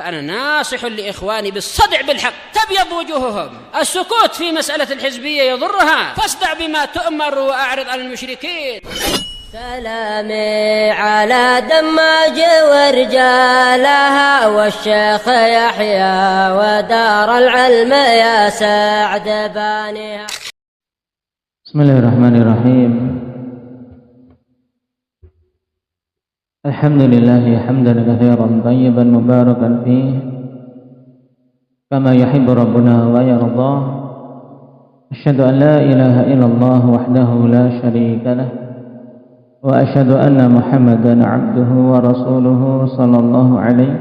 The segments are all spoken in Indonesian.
فأنا ناصح لإخواني بالصدع بالحق تبيض وجوههم. السكوت في مسألة الحزبية يضرها، فاصدع بما تؤمر وأعرض عن المشركين. سلامي على دماج ورجالها والشيخ يحيى ودار العلم يا سعد بانيها. بسم الله الرحمن الرحيم. الحمد لله حمدا كثيرا طيبا مباركا فيه كما يحب ربنا ويرضى. أشهد أن لا إله إلا الله وحده لا شريك له وأشهد أن محمدا عبده ورسوله صلى الله عليه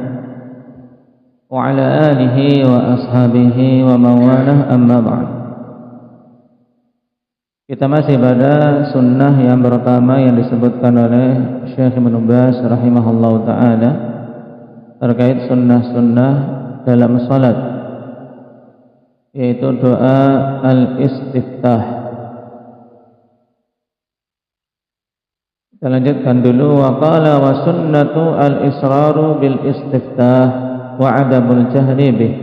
وعلى آله وأصحابه ومن والاه. أما بعد. Kita masih pada sunnah yang pertama yang disebutkan oleh Syekh Ibnu Baz rahimahullahu ta'ala terkait sunnah-sunnah dalam salat, yaitu doa al-istiftah. Kita lanjutkan dulu. Wa qala wa sunnatu al-israru bil istiftah wa adabul jahri bih.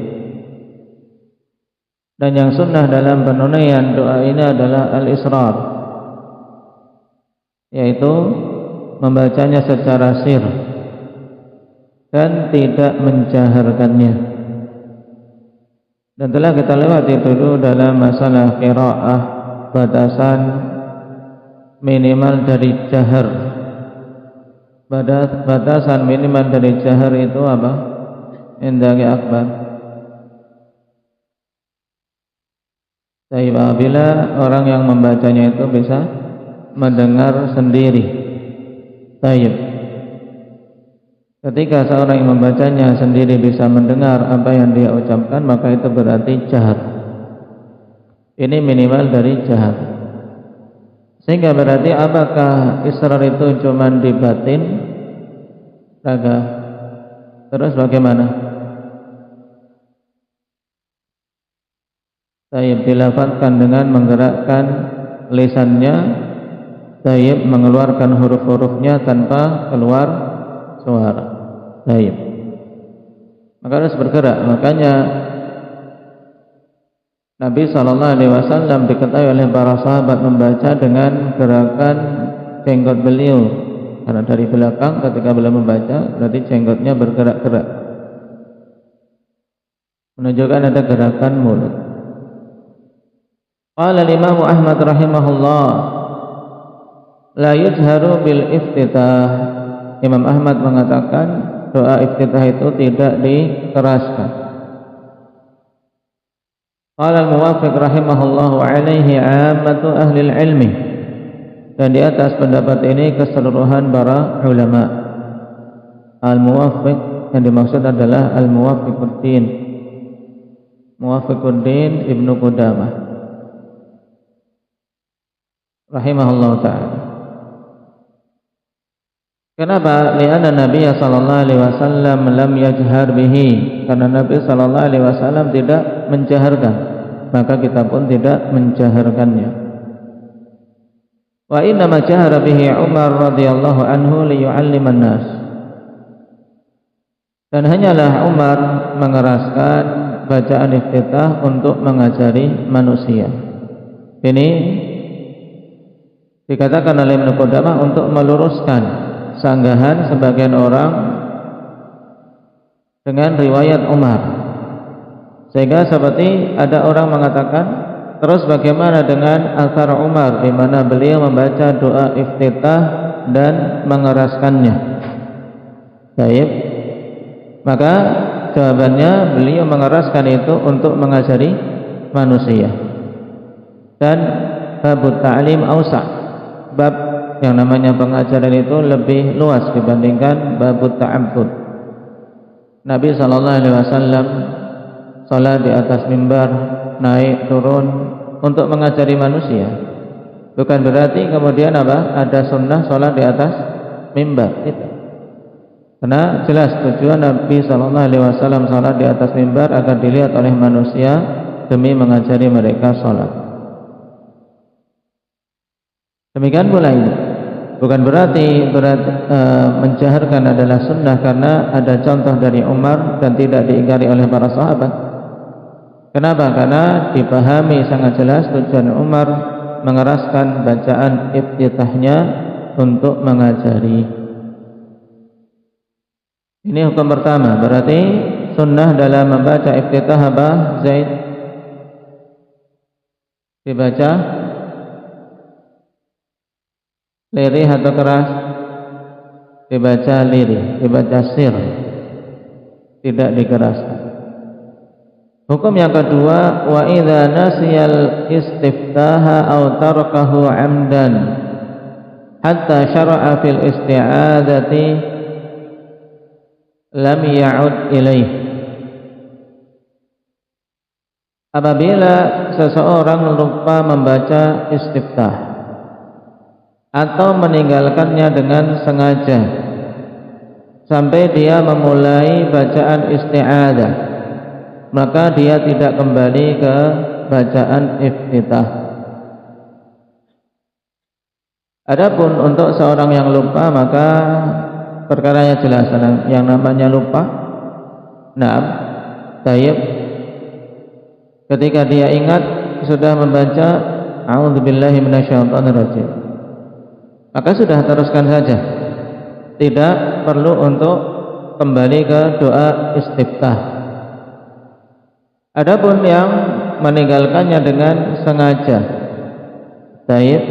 Dan yang sunnah dalam penunaian doa ini adalah al-israr, yaitu membacanya secara sir dan tidak menjaharkannya. Dan telah kita lewati dulu dalam masalah qiraah batasan minimal dari jahar. Batasan minimal dari jahar itu apa? Indaki akbar. Apabila orang yang membacanya itu bisa mendengar sendiri. Taib. Ketika seorang yang membacanya sendiri bisa mendengar apa yang dia ucapkan, maka itu berarti jahar. Ini minimal dari jahar. Sehingga berarti apakah israr itu cuma di batin? Raga. Terus bagaimana? Tayyib dilafazkan dengan menggerakkan lisannya, tayyib mengeluarkan huruf-hurufnya tanpa keluar suara. Tayyib. Maka harus bergerak. Makanya Nabi SAW diketahui oleh para sahabat membaca dengan gerakan jenggot beliau, karena dari belakang ketika beliau membaca berarti jenggotnya bergerak-gerak, menunjukkan ada gerakan mulut. Qala al-Imam Ahmad rahimahullah la yujharu bil iftitah. Imam Ahmad mengatakan doa iftitah itu tidak dikeraskan. Qala al-Muwaffiq rahimahullahu alaihi 'ammatu ahli al-ilmi. Dan di atas pendapat ini keseluruhan para ulama. Al-Muwaffiq yang dimaksud adalah Al-Muwaffiquddin Muwaffiquddin Ibnu Qudamah rahimahullah ta'ala. Kenapa? Lianna Nabi sallallahu alaihi wasallam lam yajhar bihi. Karena Nabi sallallahu alaihi wasallam tidak menjaharkan, maka kita pun tidak menjaharkannya. Wa inna ma jahara bihi Umar radhiyallahu anhu liyu'alliman nas. Dan hanyalah Umar mengeraskan bacaan iftitah untuk mengajari manusia. Ini dikatakan oleh Ibnu Qudamah untuk meluruskan sanggahan sebagian orang dengan riwayat Umar, sehingga seperti ada orang mengatakan, terus bagaimana dengan athar Umar di mana beliau membaca doa iftitah dan mengeraskannya? Baik, maka jawabannya beliau mengeraskan itu untuk mengajari manusia. Dan babut ta'lim ausa', bab yang namanya pengajaran itu lebih luas dibandingkan babut ta'abbud. Nabi SAW salat di atas mimbar, naik turun untuk mengajari manusia. Bukan berarti kemudian ada sunnah salat di atas mimbar. Tidak. Karena jelas tujuan Nabi SAW salat di atas mimbar agar dilihat oleh manusia demi mengajari mereka salat. Demikian pula ini Bukan berarti menjaharkan adalah sunnah karena ada contoh dari Umar dan tidak diingkari oleh para sahabat. Kenapa? Karena dipahami sangat jelas tujuan Umar mengeraskan bacaan iftitahnya untuk mengajari. Ini hukum pertama. Berarti sunnah dalam membaca iftitah apa? Zaid, dibaca lirih atau keras? Dibaca lirih, dibaca sir, tidak dikeraskan. Hukum yang kedua, wa idza nasiyal istiftaha aw tarakahu 'amdan hatta syara'a fil isti'adzati lam ya'ud ilaih. Apabila seseorang lupa membaca istiftah atau meninggalkannya dengan sengaja sampai dia memulai bacaan isti'adzah, maka dia tidak kembali ke bacaan iftitah. Adapun untuk seorang yang lupa, maka perkaranya jelas, yang namanya lupa. Naam, tayyib. Ketika dia ingat sudah membaca a'udzubillahi minasyaitonirrajim, maka sudah teruskan saja. Tidak perlu untuk kembali ke doa istiftah. Adapun yang meninggalkannya dengan sengaja, tayyib,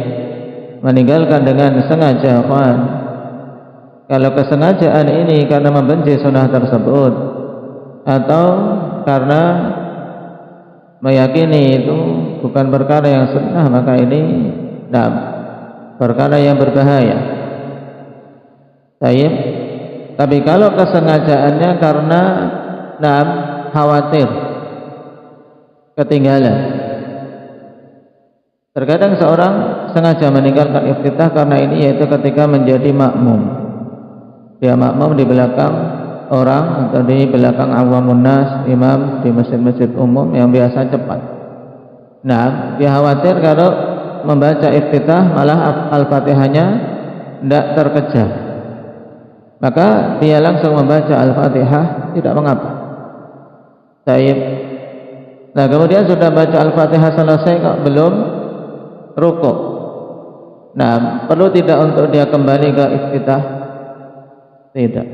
meninggalkan dengan sengaja, kawan. Kalau kesengajaan ini karena membenci sunnah tersebut atau karena meyakini itu bukan perkara yang sunnah, maka ini perkara yang berbahaya. Tayyib. Tapi kalau kesengajaannya karena khawatir ketinggalan. Terkadang seorang sengaja meninggalkan iftitah karena ini, yaitu ketika menjadi makmum. Dia makmum di belakang orang atau di belakang awamun nas, imam di masjid-masjid umum yang biasa cepat. Nah, dia khawatir kalau membaca iftitah malah Al-Fatihahnya tidak terkejar, maka dia langsung membaca Al-Fatihah, tidak mengapa. Tayyib. Nah, kemudian sudah baca Al-Fatihah selesai kok belum rukuk. Nah, perlu tidak untuk dia kembali ke iftitah? Tidak.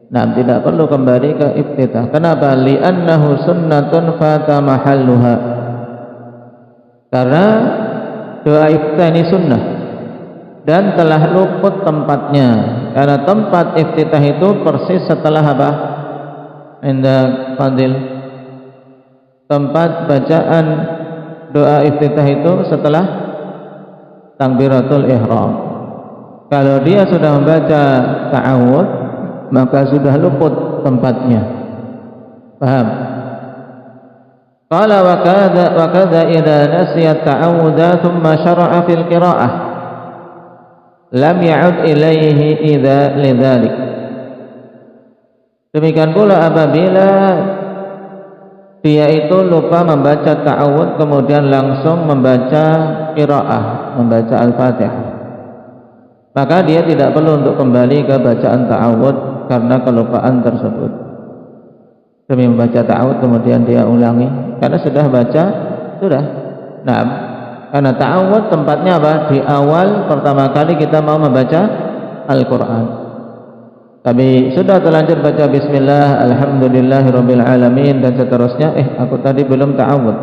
Nah, tidak perlu kembali ke iftitah. Kenapa? Li'annahu sunnatun fata mahalluha. Karena doa iftitah ini sunnah dan telah luput tempatnya. Karena tempat iftitah itu persis setelah apa? Indah Fadil. Tempat bacaan doa iftitah itu setelah takbiratul ihram. Kalau dia sudah membaca ta'awud, maka sudah luput tempatnya. Paham? Qala wa kadza idza nasiya ta'awudha thumma syara'a fil qira'ah lam ya'ud ilaihi idza lidzalik. Demikian pula apabila dia itu lupa membaca ta'awud kemudian langsung membaca qira'ah, membaca Al-Fatihah, maka dia tidak perlu untuk kembali ke bacaan ta'awud karena kelupaan tersebut. Demi membaca ta'awud kemudian dia ulangi karena sudah baca, sudah. Nah, karena ta'awud tempatnya apa? Di awal pertama kali kita mau membaca Al-Quran. Tapi sudah terlanjur baca bismillah, alhamdulillahirabbil alamin dan seterusnya, aku tadi belum ta'awud,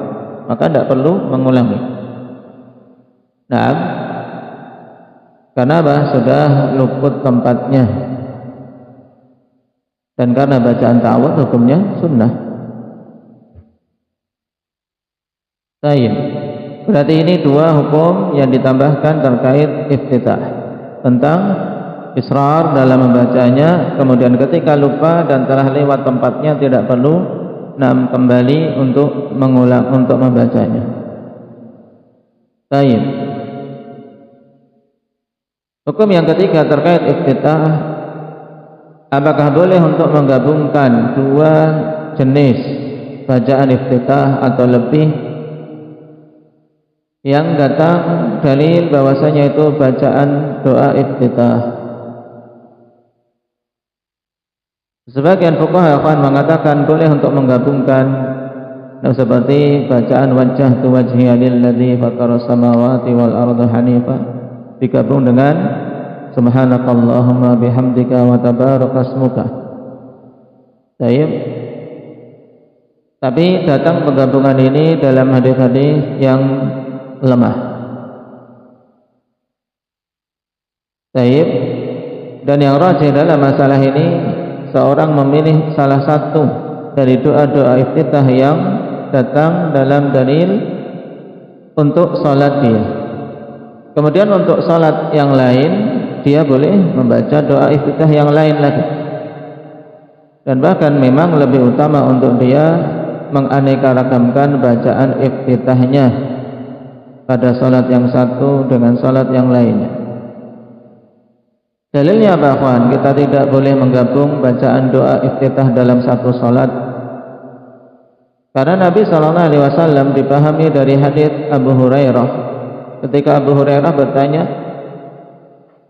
maka tidak perlu mengulangi. Nah, karena apa? Sudah luput tempatnya. Dan karena bacaan ta'awud hukumnya sunnah. Baik. Berarti ini dua hukum yang ditambahkan terkait iftitah, tentang israr dalam membacanya, kemudian ketika lupa dan telah lewat tempatnya tidak perlu kembali untuk mengulang untuk membacanya. Baik. Hukum yang ketiga terkait iftitah, apakah boleh untuk menggabungkan dua jenis bacaan iftitah atau lebih yang datang dalil bahwasanya itu bacaan doa iftitah. Sebagian fuqaha mengatakan boleh untuk menggabungkan seperti bacaan wajjahtu wajhiya lilladzi fatara samawati wal arda hanifa digabung dengan subhanakallahumma bihamdika wa tabarakasmuka. Baik. Tapi datang penggabungan ini dalam hadis-hadis yang lemah. Baik. Dan yang rajih dalam masalah ini, seorang memilih salah satu dari doa-doa iftitah yang datang dalam dalil untuk salat dia. Kemudian untuk salat yang lain, dia boleh membaca doa iftitah yang lain lagi. Dan bahkan memang lebih utama untuk dia menganeka-ragamkan bacaan iftitahnya pada salat yang satu dengan salat yang lainnya. Dalilnya apa, kawan? Kita tidak boleh menggabung bacaan doa iftitah dalam satu salat. Karena Nabi SAW dipahami dari hadis Abu Hurairah. Ketika Abu Hurairah bertanya,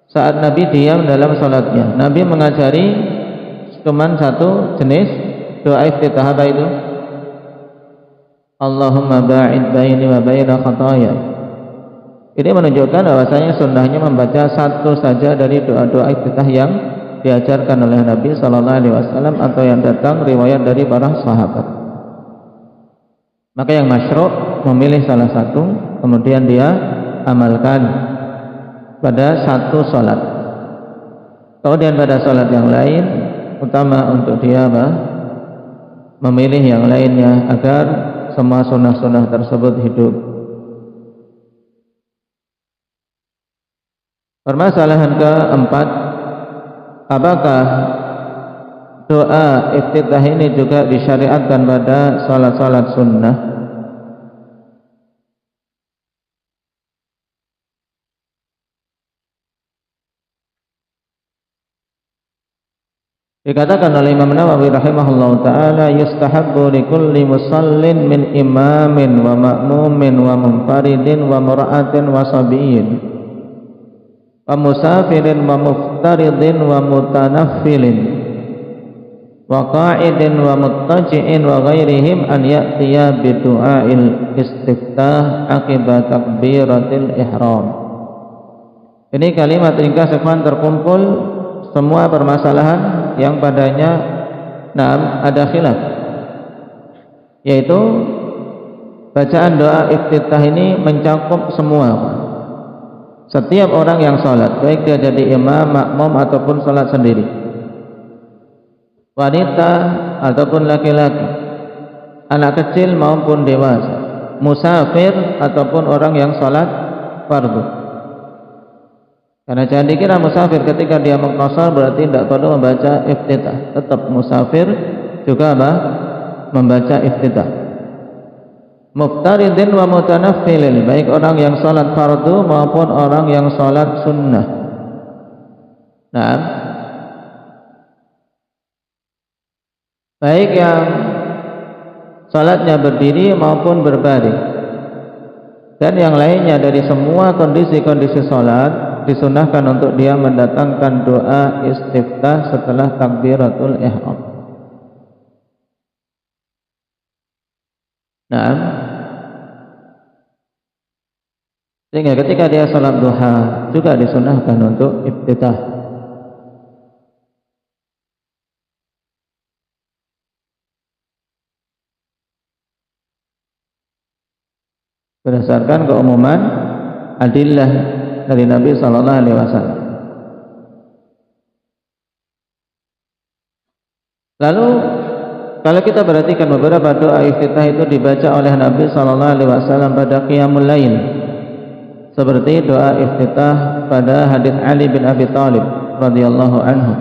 saat Nabi diam dalam salatnya, Nabi mengajari cuma satu jenis doa iftitah. Apa itu? Allahumma ba'id baini wa baina khataaya. Ini menunjukkan bahwasanya sunnahnya membaca satu saja dari doa-doa iftitah yang diajarkan oleh Nabi SAW atau yang datang riwayat dari para sahabat. Maka yang masyru' memilih salah satu kemudian dia amalkan pada satu salat. Kemudian pada salat yang lain utama untuk dia memilih yang lainnya agar semua sunnah-sunnah tersebut hidup. Permasalahan keempat, apakah doa iftitah ini juga disyariatkan pada salat-salat sunnah? Dikatakan oleh Imam Nawawi rahimahullah ta'ala, yustahabbu likulli musallin min imamin wa ma'mumin wa munfaridin wa mura'atin wa sabiyin wa musafirin wa muftaridin wa mutanaffilin wa qa'idin wa muttaji'in wa ghairihim an ya'tiya bidu'ail istiftah akibat takbiratil ihram. Ini kalimat ringkas ikhwan terkumpul semua permasalahan yang padanya ada khilaf, yaitu bacaan doa iftitah ini mencakup semua, setiap orang yang sholat, baik dia jadi imam, makmum ataupun sholat sendiri, wanita ataupun laki-laki, anak kecil maupun dewasa, musafir ataupun orang yang sholat fardu. Karena jangan dikira musafir ketika dia mengqashar berarti tidak perlu membaca iftitah. Tetap musafir juga membaca iftitah. Muftaridin wa mutanaffilin, baik orang yang salat fardu maupun orang yang salat sunnah. Nah, baik yang salatnya berdiri maupun berbaring, dan yang lainnya dari semua kondisi-kondisi salat disunahkan untuk dia mendatangkan doa istiftah setelah takbiratul ihram. Nah, sehingga ketika dia salat duha juga disunahkan untuk iftitah. Berdasarkan keumuman adillah dari Nabi sallallahu alaihi wasallam. Lalu kalau kita perhatikan beberapa doa iftitah itu dibaca oleh Nabi sallallahu alaihi wasallam pada qiyamul lail. Seperti doa iftitah pada hadis Ali bin Abi Thalib radhiyallahu anhu.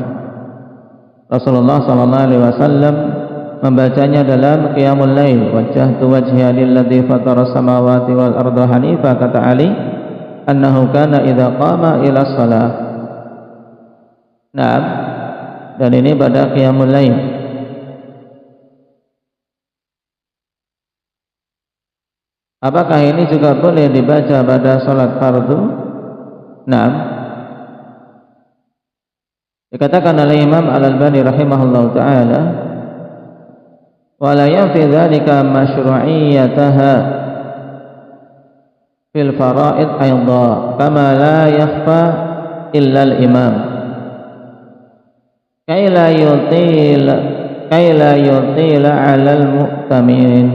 Rasulullah sallallahu alaihi wasallam membacanya dalam qiyamul lail, wajjahtu wajhiya lilladzi fatara samawati wal arda hanifa, kata Ali, annahu kana idza qama ila shalah. Nah, dan ini pada qiyamul lail. Apakah ini juga boleh dibaca pada salat fardu? Naam. Dikatakan oleh Imam Al-Albani rahimahullahu taala, wa la yanfi dzalika masyru'iyyataha fil fara'id aidha kama la yakhfa illa al-imam kay la yutila 'ala al-mu'tamin.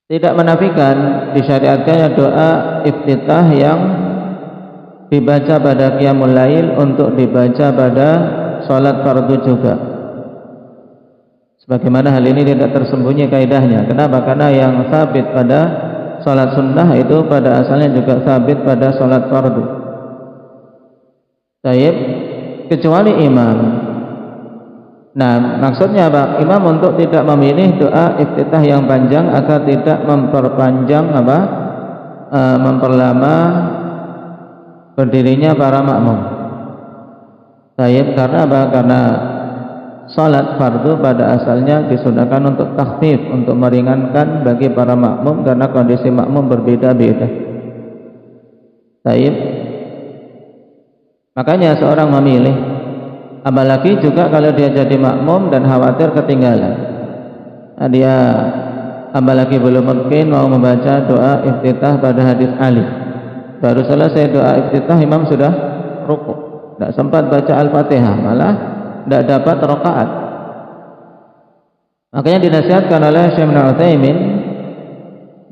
Tidak menafikan disyariatkannya doa iftitah yang dibaca pada qiyamul lail untuk dibaca pada salat fardu juga. Sebagaimana hal ini tidak tersembunyi kaidahnya. Kenapa? Karena yang sabit pada salat sunnah itu pada asalnya juga sabit pada salat fardu. Baik, kecuali imam. Nah, maksudnya apa? Imam untuk tidak memilih doa iftitah yang panjang agar tidak memperpanjang memperlama berdirinya para makmum. Baik, karena apa? Karena salat fardu pada asalnya disunahkan untuk takhfif, untuk meringankan bagi para makmum karena kondisi makmum berbeda-beda. Baik. Makanya seorang memilih, apalagi juga kalau dia jadi makmum dan khawatir ketinggalan. Nah, dia apalagi belum mungkin mau membaca doa iftitah pada hadis Ali. Baru selesai doa iftitah imam sudah rukuk. Tidak sempat baca Al-Fatihah, malah tidak dapat rakaat. Makanya dinasihatkan oleh Syekh Ibnu Utsaimin,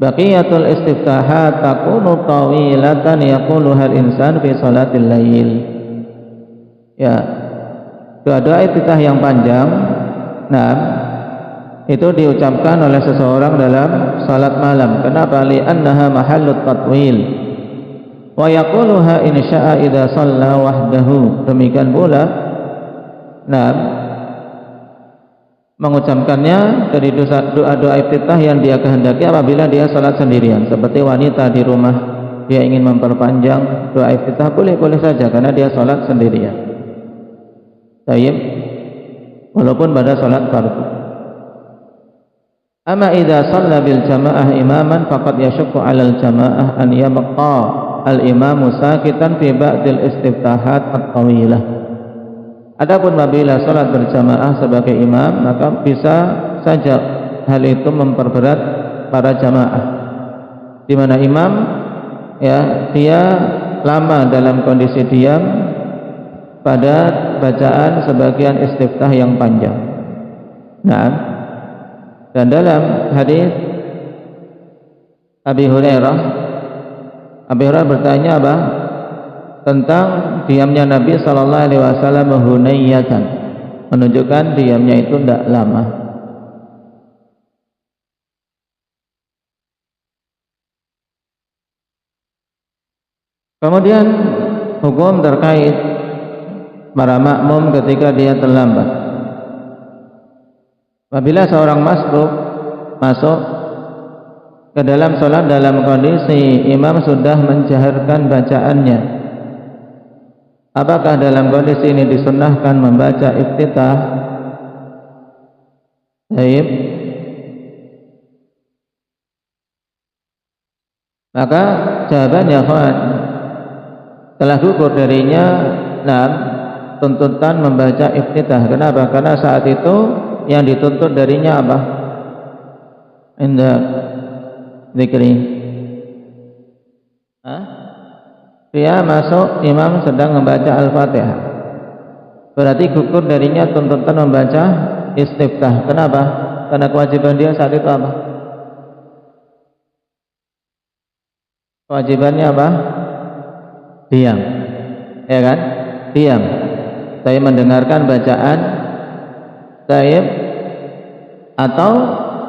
baqiyatul istiftahat takunu tawilatan yaquluha al-insan fi salatil lail. Ya, doa-doa iftitah yang panjang, nah, itu diucapkan oleh seseorang dalam salat malam. Kenapa? Li'annaha mahallut tatwil. Wa yaquluha in syaa idza shalla wahdahu. Demikian pula, nah, mengucapkannya dari doa-doa iftitah yang dia kehendaki apabila dia salat sendirian. Seperti wanita di rumah, dia ingin memperpanjang doa iftitah, boleh-boleh saja karena dia salat sendirian. Tayyib, walaupun pada salat fardu. Amma idza shalla bil jamaah imaman faqad yashqu 'alal jamaah an yabqa al imamu sakitan fi ba'dil istiftahat at-tawilah. Adapun apabila salat berjamaah sebagai imam, maka bisa saja hal itu memperberat para jamaah. Di mana imam, ya, dia lama dalam kondisi diam pada bacaan sebagian istiftah yang panjang. Nah, dan dalam hadis Abi Hurairah bertanya apa? Tentang diamnya Nabi sallallahu alaihi wasallam hunayyatan, menunjukkan diamnya itu tidak lama. Kemudian hukum terkait para makmum ketika dia terlambat. Apabila seorang masuk ke dalam salat dalam kondisi imam sudah menjaharkan bacaannya, apakah dalam kondisi ini disunnahkan membaca iftitah? Baik. Maka jawabannya telah gugur darinya tuntutan membaca iftitah. Kenapa? Karena saat itu yang dituntut darinya apa? Indah zikri. Dia masuk, imam sedang membaca Al-Fatihah. Berarti gugur darinya tuntutan membaca istiftah. Kenapa? Karena kewajiban dia saat itu apa? Kewajibannya apa? Diam. Ya kan? Diam. Saya mendengarkan bacaan taib, atau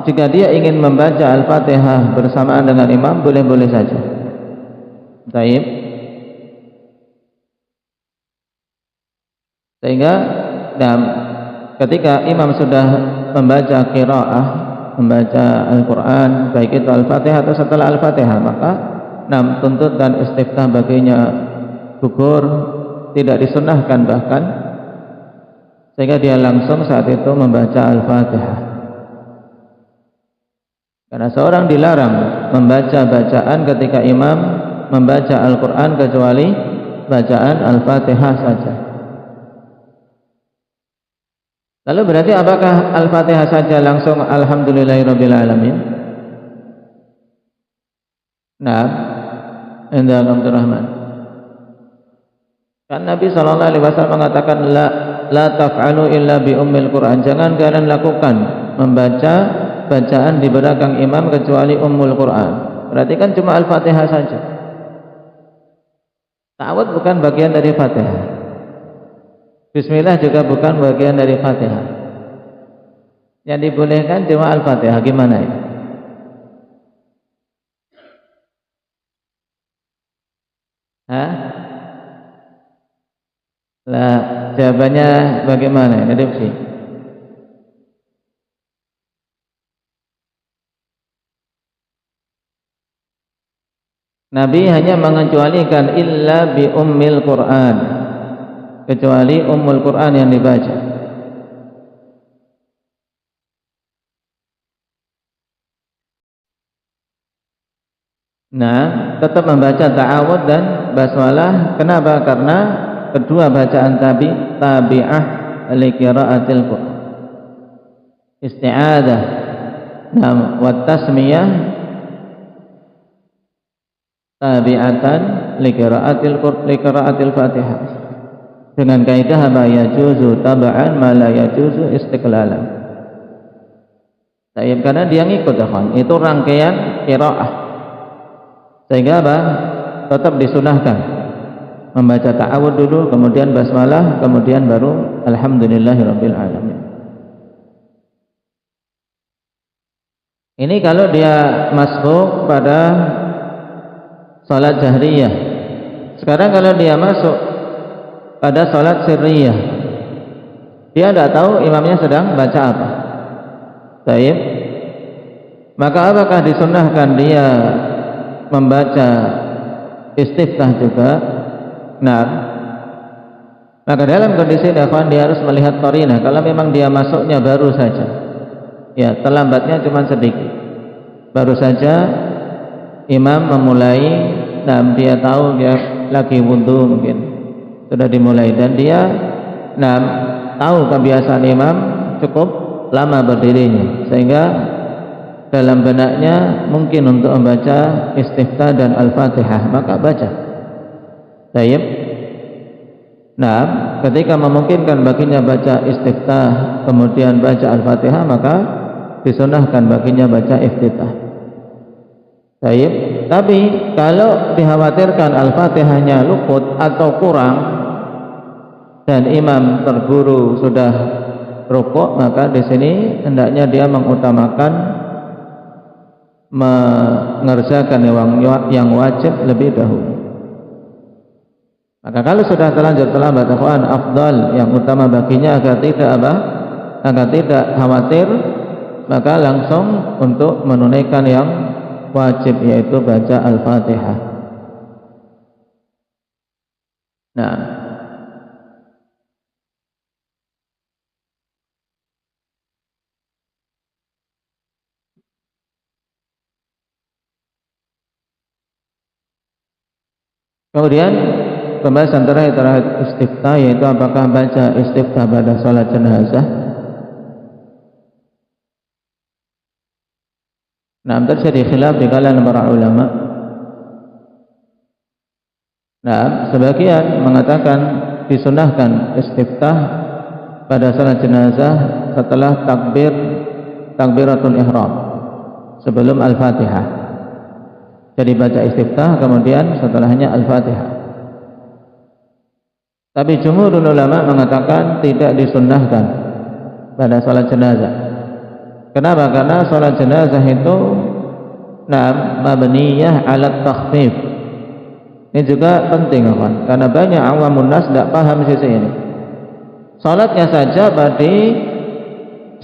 jika dia ingin membaca Al-Fatihah bersamaan dengan imam, boleh-boleh saja. Taib. Sehingga ketika imam sudah membaca qiraah, membaca Al-Quran, baik itu Al-Fatihah atau setelah Al-Fatihah, maka tuntutan istiftah baginya gugur, tidak disunnahkan bahkan, sehingga dia langsung saat itu membaca Al-Fatihah. Karena seorang dilarang membaca bacaan ketika imam membaca Al-Quran kecuali bacaan Al-Fatihah saja. Lalu berarti apakah Al-Fatihah saja langsung Alhamdulillahirabbil alamin? Nah, indah Abdurrahman. Kan Nabi sallallahu alaihi wasallam mengatakan la taf'alu illa bi ummil Quran. Jangan kalian lakukan membaca bacaan di belakang imam kecuali Ummul Quran. Berarti kan cuma Al-Fatihah saja. Ta'awudz bukan bagian dari Fatihah. Bismillah juga bukan bagian dari Fatihah. Yang dibolehkan cuma Al-Fatihah. Gimana ya? Hah? Lah, jawabannya bagaimana? Dedepsi. Nabi hanya mengecualikan illa bi ummil Quran, kecuali ummul Quran yang dibaca. Nah, tetap membaca ta'awudz dan basmalah. Kenapa? Karena kedua bacaan tabi'ah li qiraatil Quran. Isti'adzah wa tasmiyah tabi'atan li qiraatil Fatihah. Dengan kaidah ma yajuzu tab'an ma la yajuzu istiqlalan. Karena dia ngikut kan. Itu rangkaian qiraah. Sehingga apa? Tetap disunahkan membaca ta'awudz dulu, kemudian basmalah, kemudian baru alhamdulillahirabbil alamin. Ini kalau dia masuk pada salat jahriyah. Sekarang kalau dia masuk pada salat sirriyah, dia tidak tahu imamnya sedang baca apa. Baik. Maka apakah disunahkan dia membaca istiftah juga? Nah, maka dalam kondisi ikhwan dia harus melihat qarinah. Kalau memang dia masuknya baru saja, ya terlambatnya cuma sedikit, baru saja imam memulai, nah dia tahu dia lagi wudhu mungkin sudah dimulai, dan dia tahu kebiasaan imam cukup lama berdirinya, sehingga dalam benaknya mungkin untuk membaca istiftah dan Al-Fatihah, maka baca. Baik. Nah, ketika memungkinkan baginya baca istiftah kemudian baca Al-Fatihah, maka disunahkan baginya baca iftitah. Baik. Tapi kalau dikhawatirkan Al-Fatihahnya luput atau kurang dan imam terburu sudah rukuk, maka di sini hendaknya dia mengutamakan mengerjakan yang wajib lebih dahulu. Maka kalau sudah terlanjur terlambat, afdal yang utama baginya agar tidak khawatir, maka langsung untuk menunaikan yang wajib, yaitu baca Al-Fatihah. Nah, kemudian pembahasan terakhir istiftah, yaitu apakah baca istiftah pada salat jenazah. Nah, terjadi khilaf di kalangan para ulama. Nah, sebagian mengatakan disunahkan istiftah pada salat jenazah setelah takbiratul ihram, sebelum Al-Fatihah. Jadi baca istiftah kemudian setelahnya Al-Fatihah. Tapi jumhurul ulama mengatakan tidak disunnahkan pada salat jenazah. Kenapa? Karena salat jenazah itu mabniyah ala takhfif. Ini juga penting, kan? Karena banyak awamun nas tidak paham sisi ini. Salatnya saja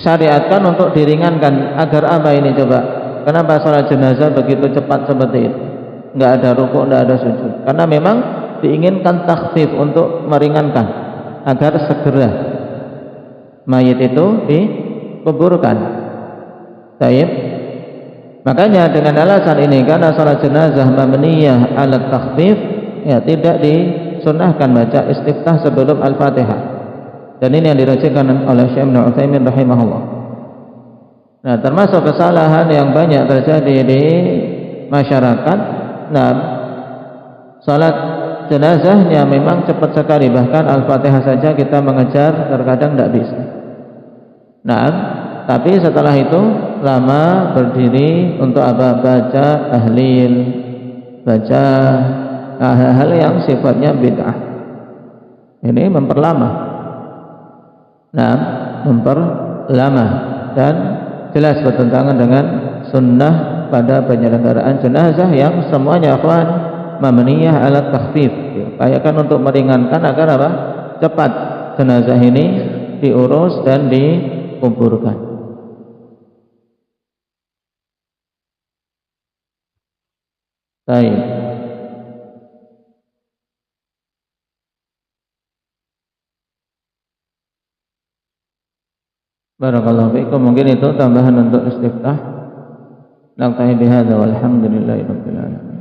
syariatkan untuk diringankan. Agar apa ini coba? Kenapa salat jenazah begitu cepat seperti itu? Enggak ada rukuk, enggak ada sujud. Karena memang diinginkan takhfif, untuk meringankan agar segera mayit itu dikuburkan. Baik. Makanya dengan alasan ini, karena salat jenazah mabniyah ala takhfif, ya tidak disunnahkan baca istiftah sebelum Al-Fatihah. Dan ini yang dirajikan oleh Syekh Ibnu Utsaimin rahimahullah. Nah, termasuk kesalahan yang banyak terjadi di masyarakat. Nah, salat jenazahnya memang cepat sekali, bahkan Al-Fatihah saja kita mengejar terkadang tidak bisa. Nah, tapi setelah itu lama berdiri untuk apa? Baca tahlil, baca hal-hal yang sifatnya bid'ah. Ini memperlama. Nah, memperlama dan jelas bertentangan dengan sunnah pada penyelenggaraan jenazah yang semuanya akhwan mabniyah ala takhfif. Upayakan untuk meringankan agar apa? Cepat jenazah ini diurus dan dikuburkan. Baik. Barakallahu fiikum. Mungkin itu tambahan untuk istiftah. Naktahi bihadza walhamdulillahi rabbil alamin.